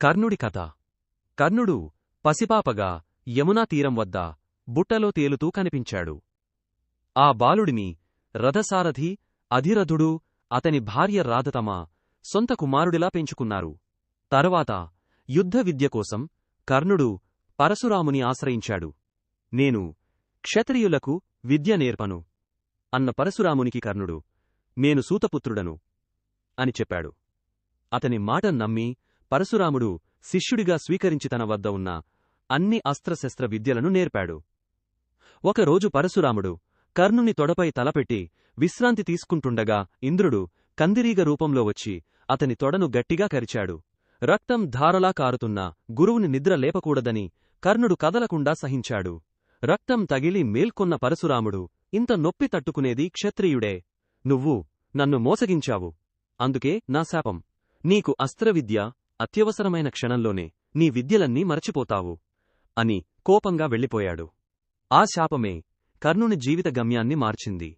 కర్ణుడి కథ. కర్ణుడు పసిపాపగా యమునా తీరం వద్ద బుట్టలో తేలుతూ కనిపించాడు. ఆ బాలుడిని రథసారథి అధిరథుడు అతని భార్య రాధ తమ సొంత కుమారుడిలా పెంచుకున్నారు. తరువాత యుద్ధ విద్య కోసం కర్ణుడు పరశురాముని ఆశ్రయించాడు. నేను క్షత్రియులకు విద్య నేర్పను అన్న పరశురామునికి కర్ణుడు, నేను సూతపుత్రుడను అని చెప్పాడు. అతని మాట నమ్మి పరశురాముడు శిష్యుడిగా స్వీకరించి తన వద్ద ఉన్న అన్ని అస్త్రశస్త్ర విద్యలను నేర్పాడు. ఒకరోజు పరశురాముడు కర్ణుని తొడపై తలపెట్టి విశ్రాంతి తీసుకుంటుండగా ఇంద్రుడు కందిరీగ రూపంలో వచ్చి అతని తొడను గట్టిగా కరిచాడు. రక్తం ధారలా కారుతున్న గురువుని నిద్ర లేపకూడదని కర్ణుడు కదలకుండా సహించాడు. రక్తం తగిలి మేల్కొన్న పరశురాముడు, ఇంత నొప్పి తట్టుకునేది క్షత్రియుడే. నువ్వు నన్ను మోసగించావు. అందుకే నా శాపం. నీకు అస్త్రవిద్య అత్యవసరమైన క్షణంలోనే నీ విద్యలన్నీ మరచిపోతావు అని కోపంగా వెళ్ళిపోయాడు. ఆ శాపమే కర్ణుని జీవిత గమ్యాన్ని మార్చింది.